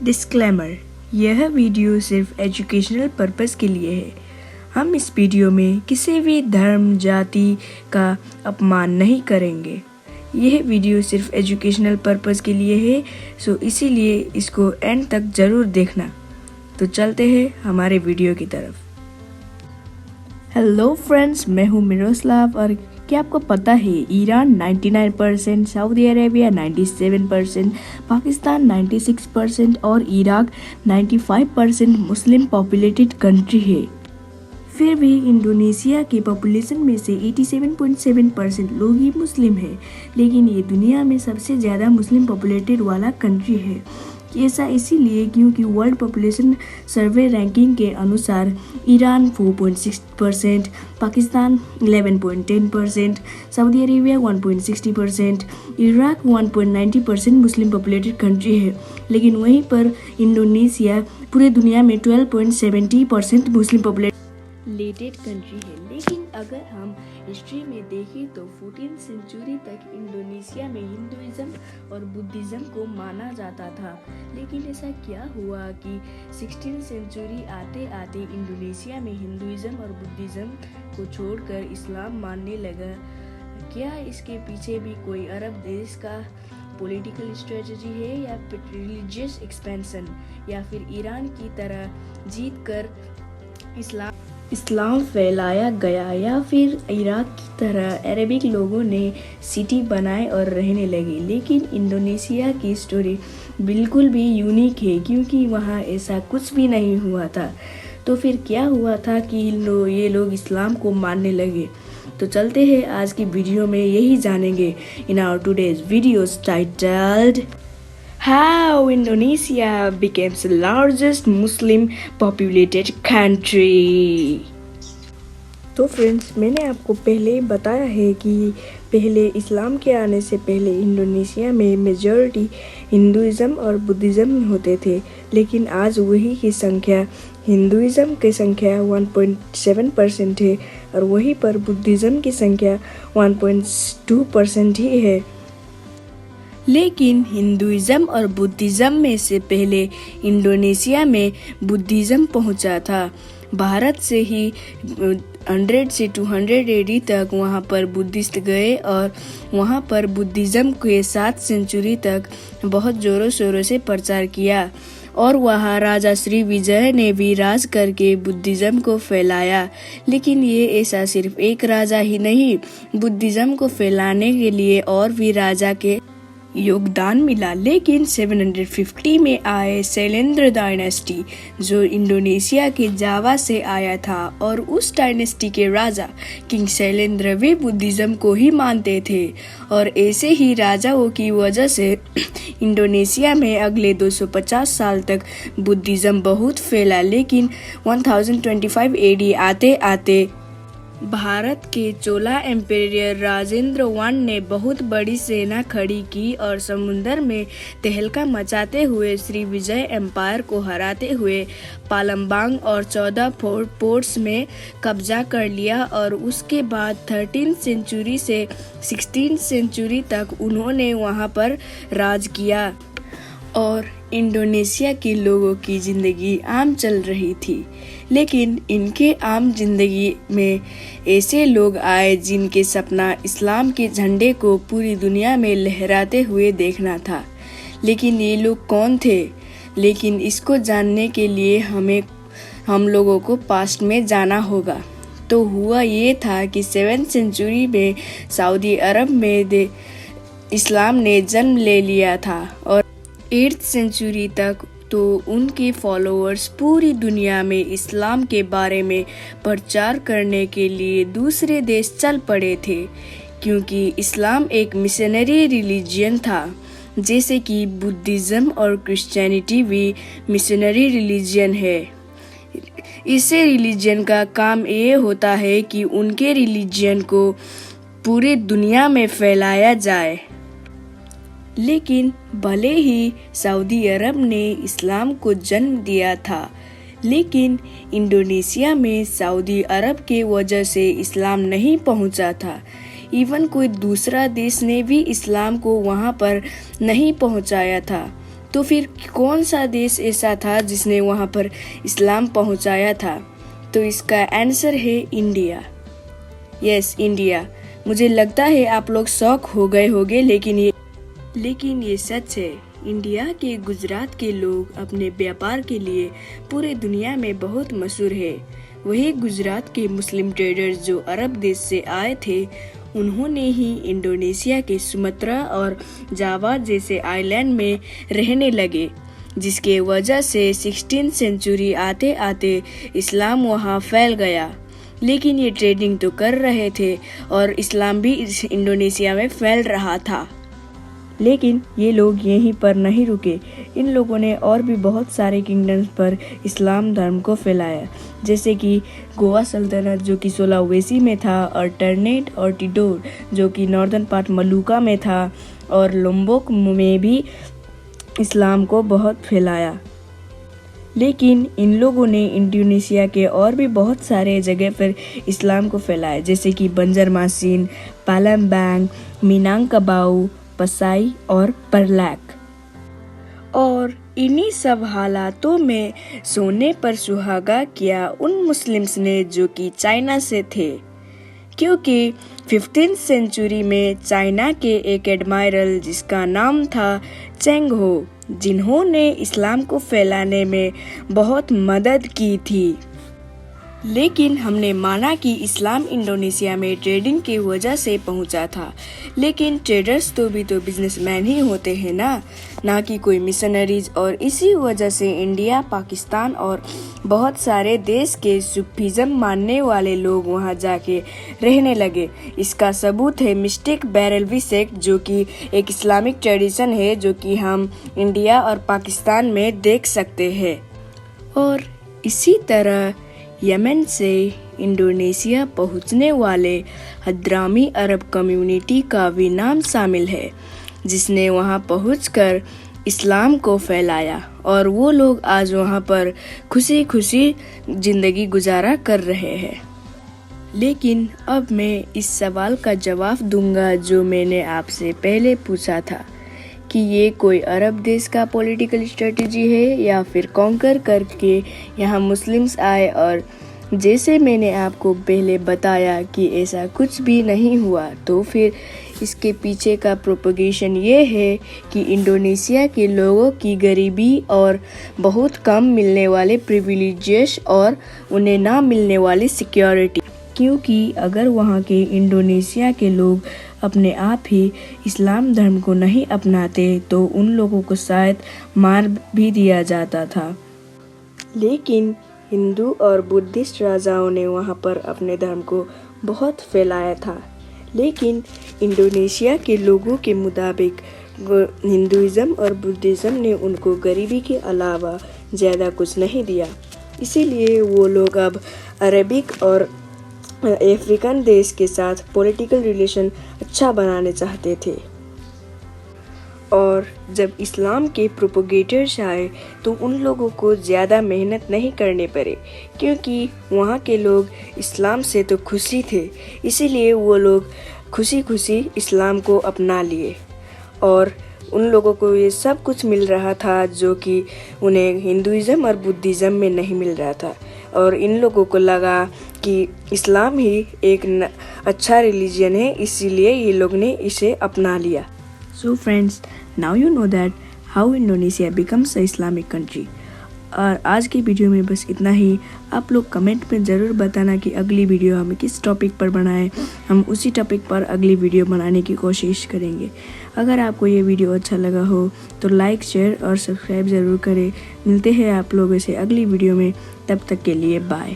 Disclaimer, यह video सिर्फ educational purpose के लिए है। हम इस वीडियो में किसी भी धर्म जाति का अपमान नहीं करेंगे। यह वीडियो सिर्फ एजुकेशनल पर्पस के लिए है, सो इसीलिए इसको एंड तक ज़रूर देखना। तो चलते हैं हमारे वीडियो की तरफ। हेलो फ्रेंड्स, मैं हूँ मिरोस्लाव। और क्या आपको पता है ईरान 99%, सऊदी अरेबिया 97%, पाकिस्तान 96% और इराक 95% मुस्लिम पॉपुलेटेड कंट्री है। फिर भी इंडोनेशिया के पॉपुलेशन में से 87.7% लोग ही मुस्लिम हैं, लेकिन ये दुनिया में सबसे ज़्यादा मुस्लिम पॉपुलेटेड वाला कंट्री है। ऐसा इसीलिए क्योंकि वर्ल्ड पॉपुलेशन सर्वे रैंकिंग के अनुसार Iran 4.6%, Pakistan 11.10%, Saudi Arabia 1.60%, Iraq 1.90% मुस्लिम पॉपुलेटेड कंट्री है। लेकिन वहीं पर इंडोनेशिया पूरे दुनिया में 12.70% मुस्लिम पॉपुलेटेड कंट्री है। लेकिन अगर हम हिस्ट्री में देखें तो 14th सेंचुरी तक इंडोनेशिया में हिंदुइज्म और बुद्धिज्म को माना जाता था। लेकिन ऐसा क्या हुआ कि 16th सेंचुरी आते आते इंडोनेशिया में हिंदुइज्म और बुद्धिज्म को छोड़कर इस्लाम मानने लगा? क्या इसके पीछे भी कोई अरब देश का पॉलिटिकल स्ट्रेटजी है, या फिर रिलीजियस एक्सपेंशन, या फिर ईरान की तरह जीत कर इस्लाम फैलाया गया, या फिर इराक की तरह अरेबिक लोगों ने सिटी बनाए और रहने लगे? लेकिन इंडोनेशिया की स्टोरी बिल्कुल भी यूनिक है, क्योंकि वहाँ ऐसा कुछ भी नहीं हुआ था। तो फिर क्या हुआ था कि ये लोग इस्लाम को मानने लगे? तो चलते हैं आज की वीडियो में यही जानेंगे in our today's videos titled How Indonesia becomes the largest Muslim populated country। तो फ्रेंड्स, मैंने आपको पहले ही बताया है कि पहले इस्लाम के आने से पहले इंडोनेशिया में मेजॉरिटी हिंदुइज्म और बुद्धिज्म होते थे। लेकिन आज वही की संख्या, हिंदुइज्म की संख्या 1.7% है और वहीं पर बुद्धिज्म की संख्या 1.2% ही है। लेकिन हिंदुइज्म और बुद्धिज्म में से पहले इंडोनेशिया में बुद्धिज्म पहुंचा था। भारत से ही 100 से 200 AD तक वहां पर बुद्धिस्ट गए और वहां पर बुद्धिज्म के 7th सेंचुरी तक बहुत जोरों शोरों से प्रचार किया। और वहाँ राजा श्री विजय ने भी राज करके बुद्धिज्म को फैलाया। लेकिन ये ऐसा सिर्फ एक राजा ही नहीं, बुद्धिज्म को फैलाने के लिए और भी राजा के योगदान मिला। लेकिन 750 में आए शैलेंद्र डायनेस्टी, जो इंडोनेशिया के जावा से आया था, और उस डायनेस्टी के राजा किंग शैलेंद्र भी बुद्धिज्म को ही मानते थे। और ऐसे ही राजाओं की वजह से इंडोनेशिया में अगले 250 साल तक बुद्धिज्म बहुत फैला। लेकिन 1025 AD आते आते भारत के चोला एम्पायर राजेंद्र वन ने बहुत बड़ी सेना खड़ी की और समुद्र में तहलका मचाते हुए श्री विजय एम्पायर को हराते हुए पालमबांग और 14 पोर्ट्स में कब्जा कर लिया। और उसके बाद 13th सेंचुरी से 16th सेंचुरी तक उन्होंने वहां पर राज किया और इंडोनेशिया के लोगों की ज़िंदगी आम चल रही थी। लेकिन इनके आम जिंदगी में ऐसे लोग आए जिनके सपना इस्लाम के झंडे को पूरी दुनिया में लहराते हुए देखना था। लेकिन ये लोग कौन थे? लेकिन इसको जानने के लिए हम लोगों को पास्ट में जाना होगा। तो हुआ ये था कि 7th सेंचुरी में सऊदी अरब में इस्लाम ने जन्म ले लिया था और 8th सेंचुरी तक तो उनके फॉलोअर्स पूरी दुनिया में इस्लाम के बारे में प्रचार करने के लिए दूसरे देश चल पड़े थे, क्योंकि इस्लाम एक मिशनरी रिलीजियन था। जैसे कि बुद्धिज्म और क्रिश्चियनिटी भी मिशनरी रिलीजियन है। इसे रिलीजियन का काम ये होता है कि उनके रिलीजियन को पूरी दुनिया में फैलाया जाए। लेकिन भले ही सऊदी अरब ने इस्लाम को जन्म दिया था, लेकिन इंडोनेशिया में सऊदी अरब के वजह से इस्लाम नहीं पहुंचा था। इवन कोई दूसरा देश ने भी इस्लाम को वहां पर नहीं पहुंचाया था। तो फिर कौन सा देश ऐसा था जिसने वहाँ पर इस्लाम पहुँचाया था? तो इसका आंसर है इंडिया। Yes, India. मुझे लगता है आप लोग शॉक हो गए होंगे, लेकिन ये सच है। इंडिया के गुजरात के लोग अपने व्यापार के लिए पूरे दुनिया में बहुत मशहूर है। वही गुजरात के मुस्लिम ट्रेडर्स जो अरब देश से आए थे, उन्होंने ही इंडोनेशिया के सुमात्रा और जावा जैसे आइलैंड में रहने लगे, जिसके वजह से 16वीं सेंचुरी आते आते इस्लाम वहाँ फैल गया। लेकिन ये ट्रेडिंग तो कर रहे थे और इस्लाम भी इंडोनेशिया में फैल रहा था। लेकिन ये लोग यहीं पर नहीं रुके। इन लोगों ने और भी बहुत सारे किंगडम्स पर इस्लाम धर्म को फैलाया, जैसे कि गोवा सल्तनत जो कि सुलावेसी में था, और टर्नेट और टिडोर जो कि नॉर्दर्न पार्ट मलुका में था, और लोम्बोक में भी इस्लाम को बहुत फैलाया। लेकिन इन लोगों ने इंडोनेशिया के और भी बहुत सारे जगह पर इस्लाम को फैलाया, जैसे कि बंजरमासिन, पालमबांग, मिनांगकबाउ, पसाई और परलैक। और इन्हीं सब हालातों में सोने पर सुहागा किया उन मुस्लिम्स ने जो कि चाइना से थे, क्योंकि 15वीं सेंचुरी में चाइना के एक एडमायरल जिसका नाम था चेंग हो, जिन्होंने इस्लाम को फैलाने में बहुत मदद की थी। लेकिन हमने माना कि इस्लाम इंडोनेशिया में ट्रेडिंग की वजह से पहुंचा था, लेकिन ट्रेडर्स तो बिजनेसमैन ही होते हैं ना कि कोई मिशनरीज। और इसी वजह से इंडिया, पाकिस्तान और बहुत सारे देश के सूफीज़म मानने वाले लोग वहां जाके रहने लगे। इसका सबूत है मिस्टिक बैरलवी सेक्ट, जो कि एक इस्लामिक ट्रेडिशन है जो कि हम इंडिया और पाकिस्तान में देख सकते हैं। और इसी तरह यमन से इंडोनेशिया पहुंचने वाले हद्रामी अरब कम्युनिटी का भी नाम शामिल है, जिसने वहां पहुंचकर इस्लाम को फैलाया, और वो लोग आज वहां पर खुशी खुशी जिंदगी गुजारा कर रहे हैं। लेकिन अब मैं इस सवाल का जवाब दूंगा जो मैंने आपसे पहले पूछा था, कि ये कोई अरब देश का पॉलिटिकल स्ट्रेटजी है या फिर कॉन्कर करके यहाँ मुस्लिम्स आए। और जैसे मैंने आपको पहले बताया कि ऐसा कुछ भी नहीं हुआ, तो फिर इसके पीछे का प्रोपगेशन ये है कि इंडोनेशिया के लोगों की गरीबी और बहुत कम मिलने वाले प्रिविलेजेस और उन्हें ना मिलने वाली सिक्योरिटी, क्योंकि अगर वहाँ के इंडोनेशिया के लोग अपने आप ही इस्लाम धर्म को नहीं अपनाते तो उन लोगों को शायद मार भी दिया जाता था। लेकिन हिंदू और बुद्धिस्ट राजाओं ने वहाँ पर अपने धर्म को बहुत फैलाया था। लेकिन इंडोनेशिया के लोगों के मुताबिक हिंदुइज़्म और बुद्धिज़्म ने उनको गरीबी के अलावा ज़्यादा कुछ नहीं दिया, इसीलिए वो लोग अब अरबिक और अफ्रीकन देश के साथ पॉलिटिकल रिलेशन अच्छा बनाने चाहते थे। और जब इस्लाम के प्रोपोगेटर्स आए तो उन लोगों को ज़्यादा मेहनत नहीं करने पड़े, क्योंकि वहाँ के लोग इस्लाम से तो खुशी थे, इसीलिए वो लोग खुशी खुशी इस्लाम को अपना लिए। और उन लोगों को ये सब कुछ मिल रहा था जो कि उन्हें हिंदुइज़्म और बुद्धिज़्म में नहीं मिल रहा था। और इन लोगों को लगा कि इस्लाम ही एक अच्छा रिलीजन है, इसीलिए ये लोग ने इसे अपना लिया। So friends, now you know that how Indonesia becomes a Islamic country. और आज की वीडियो में बस इतना ही। आप लोग कमेंट में ज़रूर बताना कि अगली वीडियो हम किस टॉपिक पर बनाएं। हम उसी टॉपिक पर अगली वीडियो बनाने की कोशिश करेंगे। अगर आपको ये वीडियो अच्छा लगा हो तो लाइक, शेयर और सब्सक्राइब ज़रूर करें। मिलते हैं आप लोगों से अगली वीडियो में, तब तक के लिए बाय।